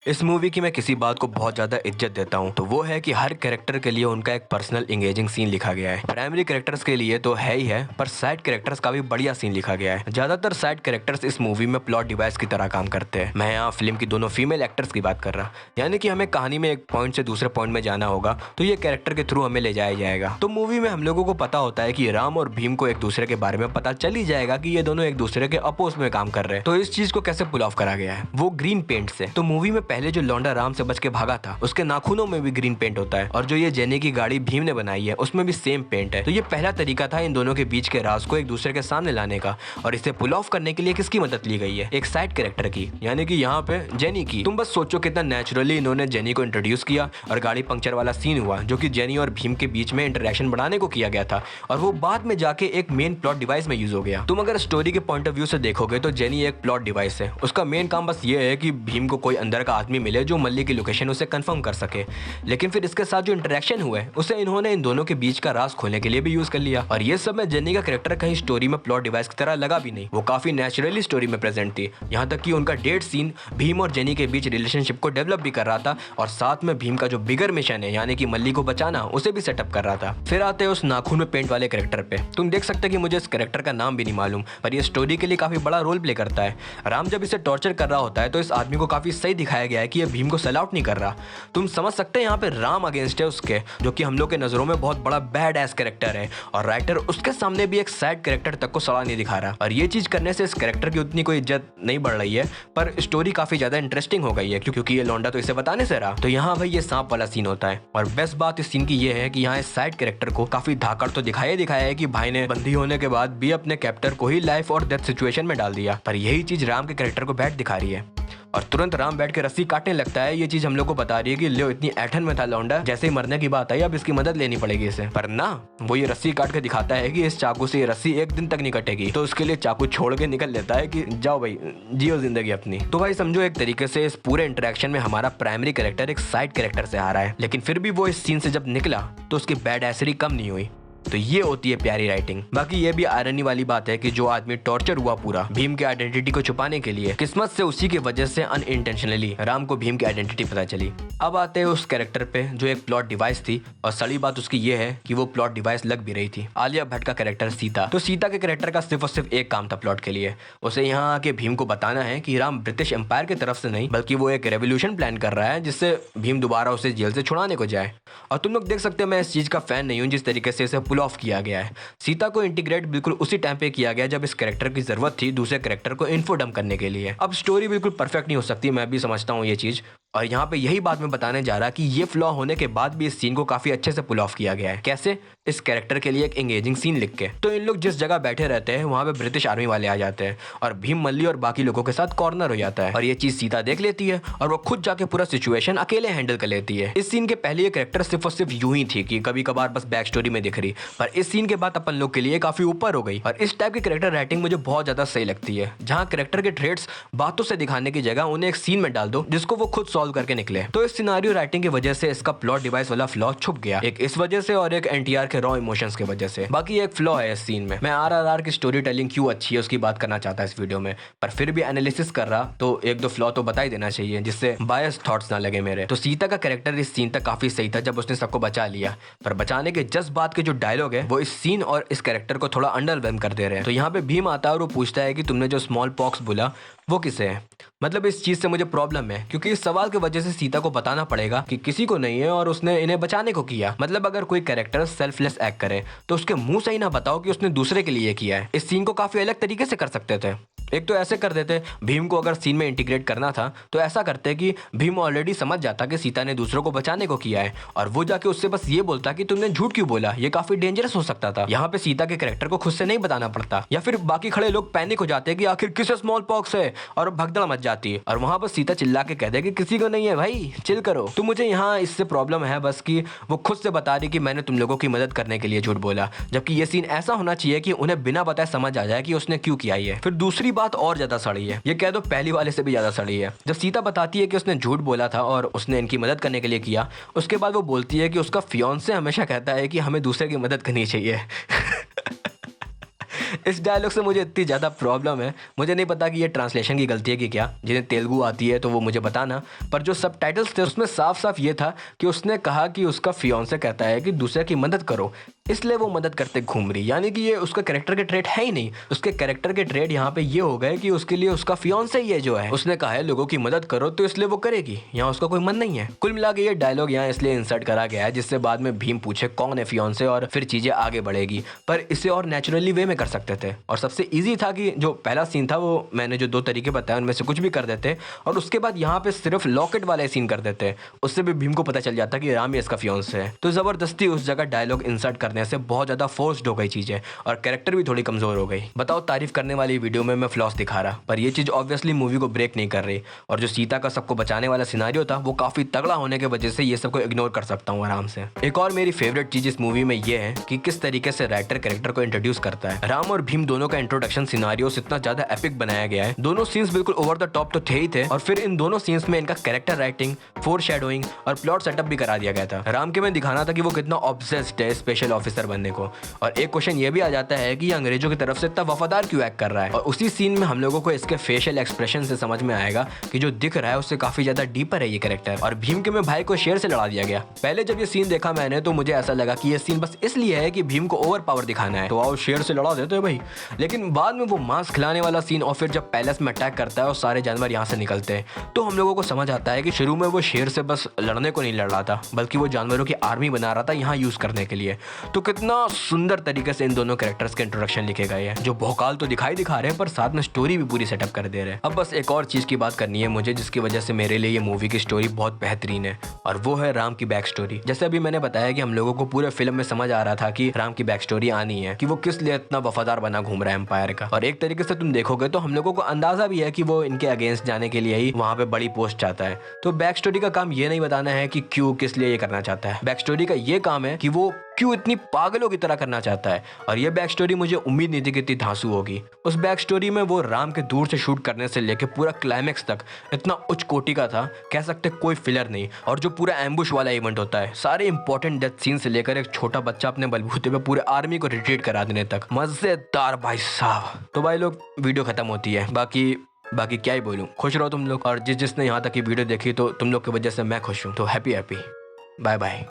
इस मूवी की मैं किसी बात को बहुत ज्यादा इज्जत देता हूँ तो वो है कि हर कैरेक्टर के लिए उनका एक पर्सनल एंगेजिंग सीन लिखा गया है। प्राइमरी कैरेक्टर्स के लिए तो है ही है, पर साइड कैरेक्टर्स का भी बढ़िया सीन लिखा गया है। ज्यादातर साइड कैरेक्टर्स इस मूवी में प्लॉट डिवाइस की तरह काम करते हैं। मैं यहाँ फिल्म की दोनों फीमेल एक्टर्स की बात कर रहा, यानी कि हमें कहानी में एक पॉइंट से दूसरे पॉइंट में जाना होगा तो ये कैरेक्टर के थ्रू हमें ले जाया जाएगा। तो मूवी में हम लोगों को पता होता है कि राम और भीम को एक दूसरे के बारे में पता चल ही जाएगा कि ये दोनों एक दूसरे के अपोज में काम कर रहे हैं। तो इस चीज को कैसे पुल ऑफ करा गया है, वो ग्रीन पेंट से। तो मूवी में पहले जो लौंडा राम से बच के भागा था उसके नाखूनों में भी ग्रीन पेंट होता है, और जो ये जेनी की गाड़ी भीम ने बनाई है उसमें भी सेम पेंट है। तो ये पहला तरीका था इन दोनों के बीच के राज को एक दूसरे के सामने लाने का। और इसे पुल ऑफ करने के लिए किसकी मदद ली गई है? एक साइड कैरेक्टर की, यानी कि यहाँ पे जेनी की। तुम बस सोचो कितना नेचुरली इन्होंने जेनी को इंट्रोड्यूस किया और गाड़ी पंक्चर वाला सीन हुआ जो कि जेनी और भीम के बीच में इंटरेक्शन बढ़ाने को किया गया था, और वो बाद में जाके एक मेन प्लॉट डिवाइस में यूज हो गया। तुम अगर स्टोरी के पॉइंट ऑफ व्यू से देखोगे तो जेनी एक प्लॉट डिवाइस है। उसका मेन काम बस ये है कि भीम को कोई अंदर का आदमी मिले जो मल्ली की लोकेशन उसे कंफर्म कर सके। लेकिन फिर इसके साथ जो इंटरेक्शन हुए उसे इन्होंने इन दोनों के बीच का राज खोलने के लिए भी यूज कर लिया। और ये सब में जेनी का कैरेक्टर कहीं स्टोरी में प्लॉट डिवाइस की तरह लगा भी नहीं, वो काफी नेचुरली स्टोरी में प्रेजेंट थी। यहाँ तक कि उनका डेट सीन भीम और जेनी के बीच रिलेशनशिप को डेवलप भी कर रहा था, और साथ में भीम का जो बिगर मिशन है यानी कि मल्ली को बचाना उसे भी सेटअप कर रहा था। फिर आते हैं उस नाखून में पेंट वाले कैरेक्टर पे। तुम देख सकते कि मुझे इस कैरेक्टर का नाम भी नहीं मालूम, पर ये स्टोरी के लिए काफी बड़ा रोल प्ले करता है। राम जब इसे टॉर्चर कर रहा होता है तो इस आदमी को काफी सही दिखाया गया है कि ये भीम को सलाउट नहीं कर रहा। तुम समझ सकते हैं यहाँ पे राम अगेंस्ट है उसके, जो कि हम लोग के नजरों में बहुत बड़ा बैड एस कैरेक्टर है, और राइटर उसके सामने भी एक साइड कैरेक्टर तक को सड़ा नहीं दिखा रहा। और ये चीज करने से इस कैरेक्टर की उतनी कोई इज्जत नहीं बढ़ रही है, पर स्टोरी काफी ज्यादा इंटरेस्टिंग हो गई है क्योंकि ये लौंडा तो इसे बताने से रहा। तो यहाँ भाई ये सांप वाला सीन होता है, और बेस्ट बात इस सीन की ये है कि यहाँ इस साइड कैरेक्टर को काफी धाकड़ तो दिखाया है कि भाई ने बंदी होने के बाद भी अपने कैप्टर को ही लाइफ और डेथ सिचुएशन में डाल दिया। पर यही चीज राम के कैरेक्टर को बैठ दिखा रही है, और तुरंत राम बैठ के रस्सी काटने लगता है। ये चीज हम लोग को बता रही है कि लियो इतनी ऐठन में था लौंडा, जैसे ही मरने की बात आई अब इसकी मदद लेनी पड़ेगी इसे। पर ना, वो ये रस्सी काट के दिखाता है कि इस चाकू से ये रस्सी एक दिन तक नहीं कटेगी, तो उसके लिए चाकू छोड़ के निकल लेता है कि जाओ भाई जियो जिंदगी अपनी। तो भाई समझो एक तरीके से इस पूरे इंटरेक्शन में हमारा प्राइमरी कैरेक्टर एक साइड कैरेक्टर से आ रहा है, लेकिन फिर भी वो इस सीन से जब निकला तो उसकी बैड एसरी कम नहीं हुई। तो ये होती है प्यारी राइटिंग। बाकी ये भी आयरनी वाली बात है कि जो आदमी टॉर्चर हुआ पूरा भीम के आइडेंटिटी को छुपाने के लिए, किस्मत से उसी की वजह से अनइंटेंशनली राम को भीम की आइडेंटिटी पता चली। अब आते हैं उस कैरेक्टर पे जो एक प्लॉट डिवाइस थी, और सड़ी बात उसकी ये है कि वो प्लॉट डिवाइस लग भी रही थी। आलिया भट्ट का कैरेक्टर सीता। तो सीता के कैरेक्टर का सिर्फ और सिर्फ एक काम था प्लॉट के लिए, उसे यहाँ आके भीम को बताना है कि राम ब्रिटिश एम्पायर की तरफ से नहीं बल्कि वो एक रेवोल्यूशन प्लान कर रहा है जिससे भीम दोबारा उसे जेल से छुड़ाने को जाए। और तुम लोग देख सकते हैं मैं इस चीज का फैन नहीं हूँ जिस तरीके से इसे पुल ऑफ किया गया है। सीता को इंटीग्रेट बिल्कुल उसी टाइम पे किया गया जब इस कैरेक्टर की जरूरत थी दूसरे कैरेक्टर को इन्फो डंप करने के लिए। अब स्टोरी बिल्कुल परफेक्ट नहीं हो सकती, मैं भी समझता हूँ ये चीज, और यहाँ पे यही बात मैं बताने जा रहा कि ये फ्लॉ होने के बाद भी इस सीन को काफी अच्छे से पुल ऑफ किया गया है। कैसे? इस कैरेक्टर के लिए एक एंगेजिंग सीन लिख के। तो इन लोग जिस जगह बैठे रहते हैं वहां पे ब्रिटिश आर्मी वाले आ जाते हैं, और भीम मल्ली और बाकी लोगों के साथ कॉर्नर हो जाता है, और ये चीज सीता देख लेती है और वो खुद जाके पूरा सिचुएशन अकेले हैंडल कर लेती है। इस सीन के पहले ये कैरेक्टर सिर्फ और सिर्फ यूं ही थी कि कभी कभार बस बैक स्टोरी में दिख रही, पर इस सीन के बाद अपन लोग के लिए काफी ऊपर हो गई। और इस टाइप की कैरेक्टर राइटिंग मुझे बहुत ज्यादा सही लगती है, जहाँ कैरेक्टर के ट्रेड्स बातों से दिखाने की जगह उन्हें एक सीन में डाल दो जिसको वो खुद सॉल्व करके निकले। तो इस सिनारियो राइटिंग की वजह से इसका प्लॉट डिवाइस वाला फ्लॉ छुप गया, एक इस वजह से और एक एनटीआर के रॉ इमोशंस की वजह से। बाकी एक फ्लॉ है इस सीन में। मैं आरआरआर की स्टोरी टेलिंग क्यों अच्छी है उसकी बात करना चाहता इस वीडियो में, पर फिर भी एनालिसिस कर रहा तो एक दो फ्लॉ तो बता ही देना चाहिए जिससे बायस थॉट्स ना लगे मेरे। तो सीता का कैरेक्टर इस सीन तक काफी सही था जब उसने सबको बचा लिया, पर बचाने के जस्ट बाद के जो डायलॉग है वो इस सीन और इस कैरेक्टर को थोड़ा अंडरवेलम कर दे रहे हैं। तो यहाँ पे भीम आता है और वो पूछता है कि तुमने जो स्मॉल पॉक्स बोला वो किसे है। मतलब इस चीज से मुझे प्रॉब्लम है क्योंकि इस सवाल की वजह से सीता को बताना पड़ेगा कि किसी को नहीं है और उसने इन्हें बचाने को किया। मतलब अगर कोई कैरेक्टर सेल्फलेस एक्ट करे तो उसके मुंह से ही ना बताओ कि उसने दूसरे के लिए किया है। इस सीन को काफी अलग तरीके से कर सकते थे। एक तो ऐसे कर देते, भीम को अगर सीन में इंटीग्रेट करना था तो ऐसा करते कि भीम ऑलरेडी समझ जाता कि सीता ने दूसरों को बचाने को किया है, और वो जाके उससे बस ये बोलता कि तुमने झूठ क्यों बोला, ये काफी डेंजरस हो सकता था। यहाँ पे सीता के कैरेक्टर को खुद से नहीं बताना पड़ता, या फिर बाकी खड़े लोग पैनिक हो जाते कि आखिर किसे स्मॉल पॉक्स है, और भगदड़ मच जाती है, और वहां पर सीता चिल्ला के कहते कि किसी को नहीं है भाई, चिल करो। तो मुझे यहाँ इससे प्रॉब्लम है बस कि वो खुद से बता रही कि मैंने तुम लोगों की मदद करने के लिए झूठ बोला, जबकि ये सीन ऐसा होना चाहिए कि उन्हें बिना बताए समझ आ जाए कि उसने क्यों किया है। फिर दूसरी बात और ज्यादा सड़ी है, ये कह दो पहली वाले से भी ज्यादा सड़ी है। जब सीता बताती है कि उसने झूठ बोला था और उसने इनकी मदद करने के लिए किया, उसके बाद वो बोलती है कि उसका फियांसे हमेशा कहता है कि हमें दूसरे की मदद करनी चाहिए। इस डायलॉग से मुझे इतनी ज़्यादा प्रॉब्लम है, मुझे नहीं पता कि ये ट्रांसलेशन की गलती है कि क्या। जिन्हें तेलुगु आती है तो वो मुझे बताना, पर जो सबटाइटल्स थे उसमें साफ साफ ये था कि उसने कहा कि उसका फियांसे कहता है कि दूसरे की मदद करो, इसलिए वो मदद करते घूम रही। यानी कि ये उसका कैरेक्टर के ट्रेड है ही नहीं। उसके कैरेक्टर के ट्रेड यहाँ पे ये हो गए कि उसके लिए उसका फियांसे ही है जो है। उसने कहा है लोगों की मदद करो तो इसलिए वो करेगी, यहाँ उसका कोई मन नहीं है। कुल मिला के ये डायलॉग यहाँ इसलिए इंसर्ट करा गया है जिससे बाद में भीम पूछे कौन है फियांसे और फिर चीजें आगे बढ़ेगी, पर इसे और नेचुरली वे में कर सकते थे। और सबसे ईजी था कि जो पहला सीन था वो मैंने जो 2 तरीके बताए उनमें से कुछ भी कर देते और उसके बाद यहाँ पे सिर्फ लॉकेट वाले सीन कर देते, उससे भी भीम को पता चल जाता कि राम ही इसका फियांसे है। तो जबरदस्ती उस जगह डायलॉग इंसर्ट करने से बहुत ज्यादा फोर्स्ड हो गई चीजें और कैरेक्टर भी थोड़ी कमजोर हो गई। बताओ तारीफ करने वाली वीडियो में मैं फ्लॉस दिखा रहा, पर ये चीज ऑब्वियसली मूवी को ब्रेक नहीं कर रही। और जो सीता का सबको बचाने वाला सिनारियो था वो काफी तगड़ा होने की वजह से ये सबको इग्नोर कर सकता हूँ आराम से। एक और मेरी फेवरेट चीज इस मूवी में ये है कि किस तरीके से राइटर कैरेक्टर को इंट्रोड्यूस करता है। राम और भीम दोनों का इंट्रोडक्शन सिनारियोस इतना ज्यादा एपिक बनाया गया है, दोनों सीन्स बिल्कुल ओवर द टॉप तो थे ही थे, और फिर इन दोनों सीन्स में इनका कैरेक्टर राइटिंग, फोर शेडोइंग और प्लॉट सेटअप भी करा दिया गया था। राम के में दिखाना था कि वो कितना ऑब्सेस्ड है स्पेशल ऑफिसर बनने को, और एक क्वेश्चन ये भी आ जाता है कि ये अंग्रेजों की तरफ से इतना वफादार क्यों एक्ट कर रहा है। और उसी सीन में हम लोगों को इसके फेशियल एक्सप्रेशन से समझ में आएगा कि जो दिख रहा है उससे काफी ज्यादा डीपर है ये कैरेक्टर। और भीम के में भाई को शेर से लड़ा दिया गया। पहले जब ये सीन देखा मैंने तो मुझे ऐसा लगा कि ये सीन बस इसलिए है कि भीम को ओवर पावर दिखाना है, तो आओ शेर से लड़ा देते हैं भाई। लेकिन बाद में वो मांस खिलाने वाला सीन और फिर जब पैलेस में अटैक करता है और सारे जानवर यहाँ से निकलते हैं तो हम लोगों को समझ आता है कि शुरू में वो शेर से बस लड़ने को नहीं लड़ रहा था, बल्कि वो जानवरों की आर्मी बना रहा था यहाँ यूज करने के लिए। तो कितना सुंदर तरीके से इन दोनों कैरेक्टर्स के इंट्रोडक्शन लिखे गए हैं, जो भौकाल तो दिखा रहे हैं पर साथ में स्टोरी भी पूरी सेटअप कर दे रहे हैं। अब बस एक और चीज की बात करनी है मुझे जिसकी वजह से मेरे लिए ये मूवी की स्टोरी बहुत बेहतरीन है, और वो है राम की बैक स्टोरी। जैसे अभी मैंने बताया कि हम लोगों को पूरे फिल्म में समझ आ रहा था कि राम की बैक स्टोरी आनी है, कि वो किस लिए इतना वफादार बना घूम रहा है एम्पायर का। और एक तरीके से तुम देखोगे तो हम लोगों को अंदाजा भी है कि वो इनके अगेंस्ट जाने के लिए ही वहां पे बड़ी पोस्ट चाहता है। तो बैक स्टोरी का काम ये नहीं बताना है कि क्यों किस लिए ये करना चाहता है, बैक स्टोरी का ये काम है कि वो क्यों इतनी पागलों की तरह करना चाहता है। और ये बैक स्टोरी मुझे उम्मीद नहीं थी कि इतनी धांसू होगी। उस बैक स्टोरी में वो राम के दूर से शूट करने से लेके पूरा क्लाइमेक्स तक इतना उच्च कोटि का था, कह सकते कोई फिलर नहीं। और जो पूरा एम्बुश वाला इवेंट होता है, सारे इंपॉर्टेंट डेथ सीन से लेकर एक छोटा बच्चा अपने बलबूते पे पूरे आर्मी को रिट्रीट करा देने तक, मजेदार भाई साहब। तो भाई लोग वीडियो खत्म होती है, बाकी क्या ही बोलूं, खुश रहो तुम लोग। और जिसने यहाँ तक की वीडियो देखी तो तुम लोग की वजह से मैं खुश हूँ। तो हैप्पी बाय बाय।